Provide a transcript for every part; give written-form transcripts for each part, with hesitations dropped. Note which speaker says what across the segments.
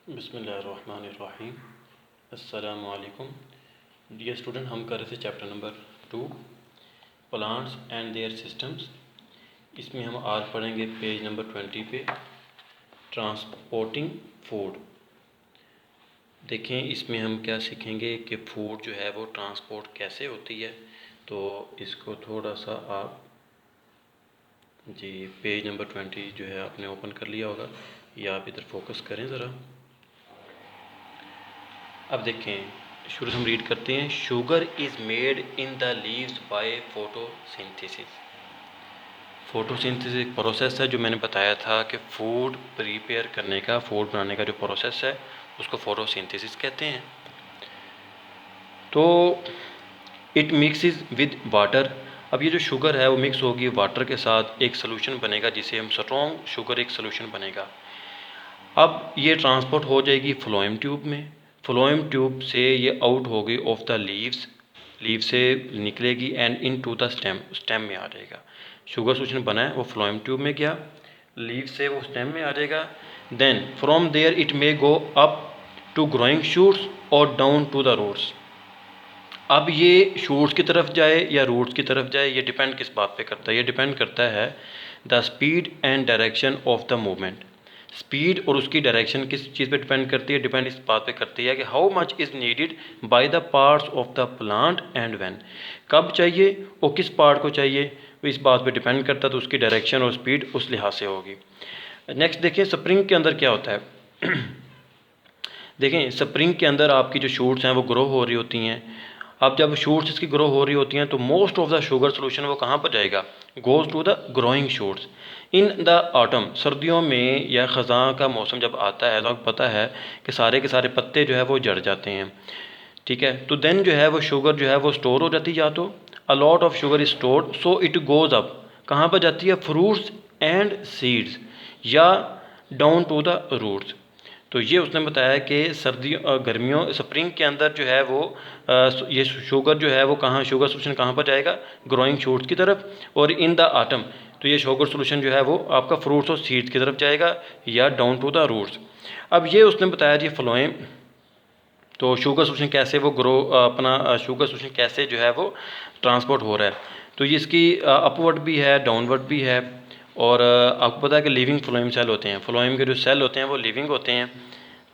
Speaker 1: बिस्मिल्लाहिर्रहमानिर्रहीम। अस्सलामु अलैकुम। डियर स्टूडेंट, हम कर रहे थे chapter number 2 plants and their systems. इसमें हम आज पढ़ेंगे पेज नंबर 20 पे ट्रांसपोर्टिंग फूड। देखें इसमें हम क्या सीखेंगे कि फूड जो है वो ट्रांसपोर्ट कैसे होती है। तो इसको थोड़ा सा आप जी पेज नंबर 20 जो है आपने ओपन कर लिया होगा, या आप इधर फोकस करें ज़रा। अब देखें शुरू से हम रीड करते हैं। Sugar is made in the leaves by photosynthesis. Photosynthesis एक प्रोसेस है जो मैंने बताया था कि फूड प्रिपेयर करने का, फूड बनाने का जो प्रोसेस है उसको फोटोसिंथेसिस कहते हैं। तो इट मिक्सेस विद वाटर। अब ये जो शुगर है वो मिक्स होगी वाटर के साथ, एक सोल्यूशन बनेगा जिसे हम स्ट्रॉन्ग शुगर एक सोल्यूशन बनेगा। अब ये ट्रांसपोर्ट हो जाएगी फ्लोएम ट्यूब में। फ्लोएम ट्यूब से ये आउट होगी ऑफ द लीव्स, लीव से निकलेगी and into the stem, stem में आ जाएगा। शुगर सोल्यूशन बना है वो फ्लोएम ट्यूब में गया, लीव से वो स्टेम में आ जाएगा। Then from there it may go up to growing shoots और डाउन टू द रूट्स। अब ये शूट्स की तरफ जाए या रूट्स की तरफ जाए, ये डिपेंड किस बात पे करता है? ये डिपेंड करता है the speed and direction of the movement. Speed और उसकी डायरेक्शन किस चीज़ पे डिपेंड करती है? डिपेंड इस बात पे करती है कि how much is needed by the parts of the plant and when. कब चाहिए और किस पार्ट को चाहिए, वो इस बात पे डिपेंड करता है। तो उसकी डायरेक्शन और स्पीड उस लिहाज से होगी। नेक्स्ट देखिए स्प्रिंग के अंदर क्या होता है। देखें स्प्रिंग के अंदर आपकी जो शूट्स हैं वो ग्रो हो रही होती हैं। अब जब शूट्स इसकी ग्रो हो रही होती हैं तो most of the sugar solution वो कहाँ पर जाएगा? Goes to the growing shoots in the autumn. सर्दियों में या ख़ज़ां का मौसम जब आता है तो आपको पता है कि सारे के सारे पत्ते जो है वो झड़ जाते हैं, ठीक है। तो देन जो है वो शुगर जो है वो स्टोर हो जाती है, या तो a lot of sugar is stored so it goes up. कहाँ पर जाती है? फ्रूट्स एंड सीड्स या डाउन टू द रूट्स। तो ये उसने बताया कि सर्दियों गर्मियों स्प्रिंग के अंदर जो है वो ये शुगर जो है वो कहाँ, शुगर सोल्यूशन कहाँ पर जाएगा? ग्रोइंग शूट्स की तरफ। और इन द आटम तो ये शुगर सोल्यूशन जो है वो आपका फ्रूट्स और सीड्स की तरफ जाएगा या डाउन टू द रूट्स। अब ये उसने बताया जी फ्लोएम। तो शुगर सोल्यूशन कैसे वो ग्रो अपना शुगर सोल्यूशन कैसे जो है वो ट्रांसपोर्ट हो रहा है। तो ये इसकी अपवर्ड भी है, डाउनवर्ड भी है। और आपको पता है कि लिविंग फ्लोएम सेल होते हैं। फ्लोएम के जो सेल होते हैं वो लिविंग होते हैं।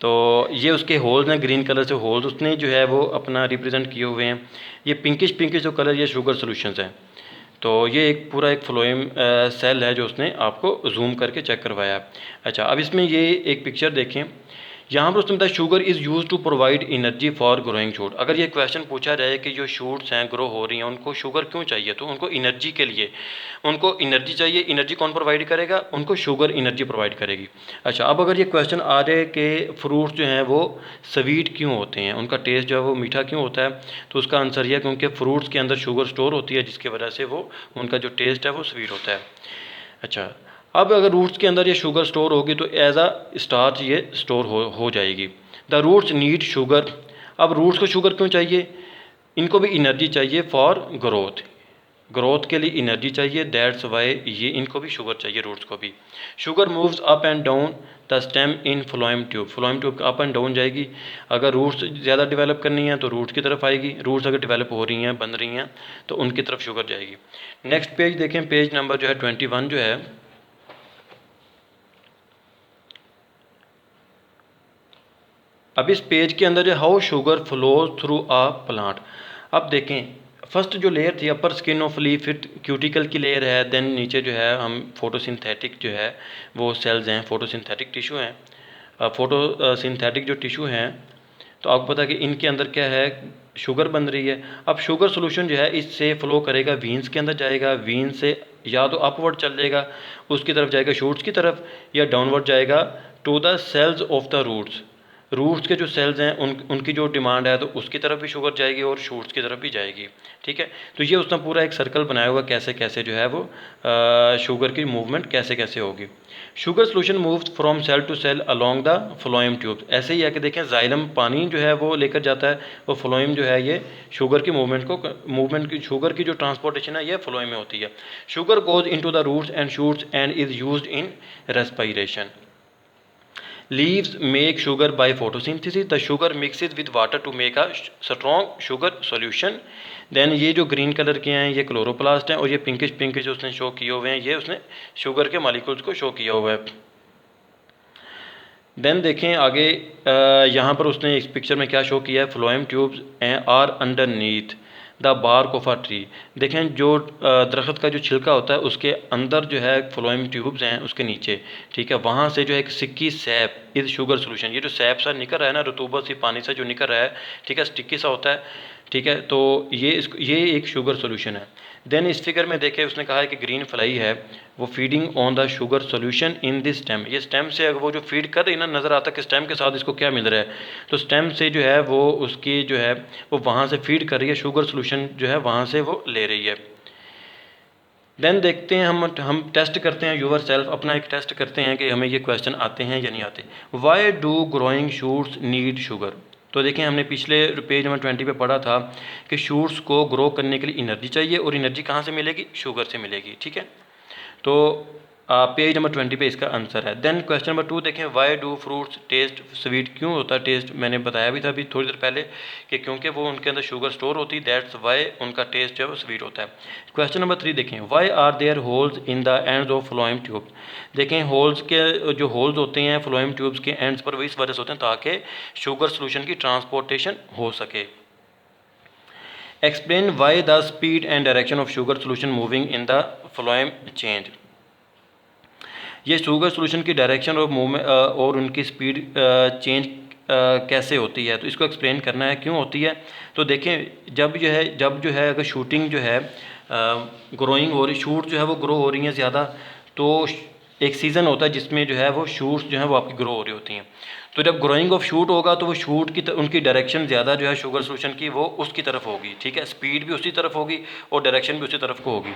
Speaker 1: तो ये उसके होल्स हैं, ग्रीन कलर से होल्स उसने जो है वो अपना रिप्रेजेंट किए हुए हैं। ये पिंकिश जो कलर ये शुगर सोल्यूशंस हैं। तो ये एक पूरा एक फ्लोएम सेल है जो उसने आपको जूम करके चेक करवाया। अच्छा, अब इसमें ये एक पिक्चर देखें। यहाँ पर उसने बताया sugar is use to provide energy for growing shoot. अगर ये क्वेश्चन पूछा जाए कि जो शूट्स हैं ग्रो हो रही हैं उनको शुगर क्यों चाहिए, तो उनको एनर्जी के लिए, उनको एनर्जी चाहिए। एनर्जी कौन प्रोवाइड करेगा? उनको शुगर एनर्जी प्रोवाइड करेगी। अच्छा, अब अगर ये क्वेश्चन आ जाए कि फ्रूट्स जो हैं वो स्वीट क्यों होते हैं, उनका टेस्ट जो है वो मीठा क्यों होता है, तो उसका आंसर यह क्योंकि फ्रूट्स के अंदर शुगर स्टोर होती है जिसकी वजह से वो उनका जो टेस्ट है वो स्वीट होता है। अच्छा, अब अगर रूट्स के अंदर ये शुगर स्टोर होगी तो एज अ स्टार्च ये स्टोर हो जाएगी। The roots need sugar. अब रूट्स को शुगर क्यों चाहिए? इनको भी एनर्जी चाहिए फॉर ग्रोथ, ग्रोथ के लिए एनर्जी चाहिए। दैट्स वाई ये इनको भी शुगर चाहिए, रूट्स को भी। Sugar moves up and down the stem in phloem tube. Phloem tube up and down जाएगी। अगर रूट्स ज़्यादा डेवलप करनी है तो रूट्स की तरफ आएगी, रूट्स अगर डेवलप हो रही हैं, बन रही हैं, तो उनकी तरफ शुगर जाएगी। नेक्स्ट पेज देखें, पेज नंबर जो है 21 जो है। अब इस पेज के अंदर जो how sugar flows through a plant. अब देखें फर्स्ट जो लेयर थी अपर स्किन ऑफ लीफ, फिर क्यूटिकल की लेयर है, देन नीचे जो है हम फोटोसिंथेटिक जो है वो सेल्स हैं, फोटोसिंथेटिक टिश्यू हैं। फोटोसिंथेटिक जो टिश्यू हैं तो आपको पता है कि इनके अंदर क्या है, शुगर बन रही है। अब शुगर सोल्यूशन जो है इससे फ्लो करेगा, वीन्स के अंदर जाएगा, वीन से या तो अपवर्ड चल जाएगा उसकी तरफ जाएगा शूट्स की तरफ, या डाउनवर्ड जाएगा to the cells of the roots. Roots के जो सेल्स हैं उनकी जो डिमांड है तो उसकी तरफ भी शुगर जाएगी और शूट्स की तरफ भी जाएगी, ठीक है। तो ये उसने पूरा एक सर्कल बनाया हुआ कैसे कैसे जो है वो शुगर की मूवमेंट कैसे कैसे होगी। Sugar solution moves from cell to cell along the phloem tube. ऐसे ही है कि देखें जाइलम पानी जो है वो लेकर जाता है, वो फ्लोएम जो है ये शुगर की मूवमेंट की शुगर की जो ट्रांसपोर्टेशन है ये फ्लोएम में होती है। Sugar goes into the roots and shoots and is used in respiration. Leaves make sugar by photosynthesis, the sugar mixes with water to make a strong sugar solution. Then ये जो green colour के हैं ये chloroplast हैं, और ये pinkish उसने show किए हुए हैं, ये उसने शुगर के मालिक्यूल्स को शो किया हुआ है। देन देखें आगे, यहाँ पर उसने इस पिक्चर में क्या शो किया है, phloem tubes are underneath the bark of a tree. देखें जो दरख्त का जो छिलका होता है उसके अंदर जो है फ्लोएम ट्यूब्स हैं उसके नीचे, ठीक है, वहाँ से जो है एक सिक्की सैप इज़ शुगर सोल्यूशन, ये जो सैप सा निकल रहा है ना, रतूबत सी पानी से जो निकल रहा है, ठीक है, स्टिकी सा होता है, ठीक है, तो ये एक शुगर सोल्यूशन है। देन इस फिगर में देखें उसने कहा है कि ग्रीन फ्लाई है वो feeding on the sugar solution in this stem, ये स्टेम से वो जो फीड कर रही है ना, नज़र आता है कि स्टेम के साथ इसको क्या मिल रहा है, तो स्टेम से जो है वो उसकी जो है वो वहाँ से फीड कर रही है, शुगर सोल्यूशन जो है वहाँ से वो ले रही है। देन देखते हैं हम टेस्ट करते हैं यूवर सेल्फ, अपना एक टेस्ट करते हैं कि हमें ये क्वेश्चन आते हैं या नहीं आते। Why do growing shoots need sugar. तो देखें हमने पिछले पेज नंबर 20 पे पढ़ा था कि शूट्स को ग्रो करने के लिए एनर्जी चाहिए, और एनर्जी कहाँ से मिलेगी, शुगर से मिलेगी, ठीक है। तो पेज नंबर 20 पे इसका आंसर है। देन क्वेश्चन नंबर 2 देखें, why do fruits test sweet, क्यों होता है टेस्ट, मैंने बताया भी था अभी थोड़ी देर पहले कि क्योंकि वो उनके अंदर शुगर स्टोर होती है, दैट्स वाई उनका टेस्ट जो है वो स्वीट होता है। क्वेश्चन नंबर 3 देखें, why are there holes in the ends of phloem tubes. देखें होल्स के जो होल्स होते हैं फ्लोएम ट्यूब्स के एंड्स पर वो इस वजह से होते हैं ताकि शुगर सोल्यूशन की ट्रांसपोर्टेशन हो सके। Explain why the speed and direction of sugar solution moving in the phloem change. ये शुगर सोल्यूशन की डायरेक्शन और मूवमेंट और उनकी स्पीड चेंज कैसे होती है, तो इसको एक्सप्लेन करना है क्यों होती है। तो देखें जब जो है अगर शूटिंग जो है ग्रोइंग हो रही, शूट जो है वो ग्रो हो रही हैं ज़्यादा, तो एक सीज़न होता है जिसमें जो है वो शूट्स जो है वो आपकी ग्रो हो रही होती हैं। तो जब ग्रोइंग ऑफ शूट होगा तो वो शूट की उनकी डायरेक्शन ज़्यादा जो है शुगर सोल्यूशन की वो उसकी तरफ होगी, ठीक है, स्पीड भी उसी तरफ होगी और डायरेक्शन भी उसी तरफ को होगी।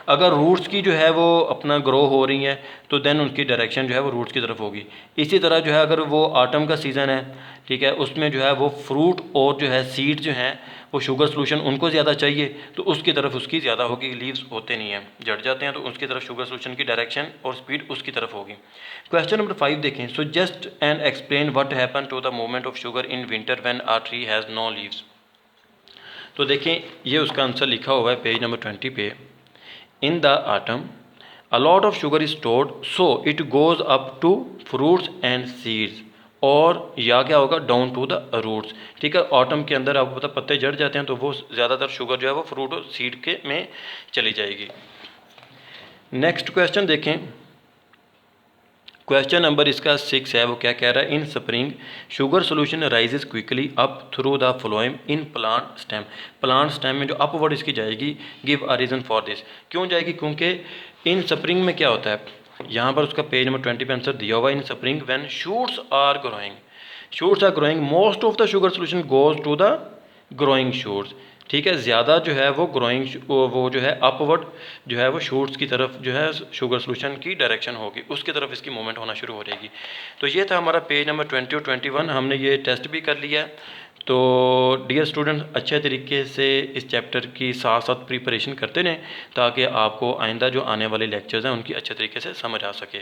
Speaker 1: अगर रूट्स की जो है वो अपना ग्रो हो रही हैं तो देन उनकी डायरेक्शन जो है वो रूट्स की तरफ होगी। इसी तरह जो है अगर वो ऑटम का सीज़न है, ठीक है, उसमें जो है वो फ्रूट और जो है सीड जो हैं वो शुगर सोल्यूशन उनको ज़्यादा चाहिए तो उसकी तरफ उसकी ज़्यादा होगी, लीव्स होते नहीं हैं, जड़ जाते हैं, तो उसकी तरफ शुगर सोल्यूशन की डायरेक्शन और स्पीड उसकी तरफ होगी। क्वेश्चन नंबर 5 देखें, so just and explain what happen to the movement of sugar in winter when a tree has no leaves. तो देखें ये उसका आंसर लिखा हुआ है पेज नंबर 20 पे। In the autumn a lot of sugar is stored so it goes up to fruits and seeds, और या क्या होगा डाउन टू द रूट्स, ठीक है, ऑटम के अंदर आपको पता पत्ते जड़ जाते हैं तो वो ज़्यादातर शुगर जो है वो फ्रूट और सीड के में चली जाएगी। नेक्स्ट क्वेश्चन देखें, क्वेश्चन नंबर इसका 6 है, वो क्या कह रहा है, in spring sugar solution rises quickly up through the phloem in plant stem. Plant stem में जो अपवर्ड इसकी जाएगी, give a reason for this, क्यों जाएगी, क्योंकि इन स्प्रिंग में क्या होता है, यहाँ पर उसका पेज नंबर 20 पे आंसर दिया हुआ है, in spring when shoots are growing most of the sugar solution goes to the growing shoots, ठीक है, ज़्यादा जो है वो ग्रोइंग वो जो है अपवर्ड जो है वो शूट्स की तरफ जो है शुगर सोल्यूशन की डायरेक्शन होगी, उसकी तरफ इसकी मूवमेंट होना शुरू हो जाएगी। तो ये था हमारा पेज नंबर 20 और 21, हमने ये टेस्ट भी कर लिया है। तो डियर स्टूडेंट अच्छे तरीके से इस चैप्टर की साथ साथ प्रिपरेशन करते रहें ताकि आपको आइंदा जो आने वाले लेक्चर्स हैं उनकी अच्छे तरीके से समझ आ सके।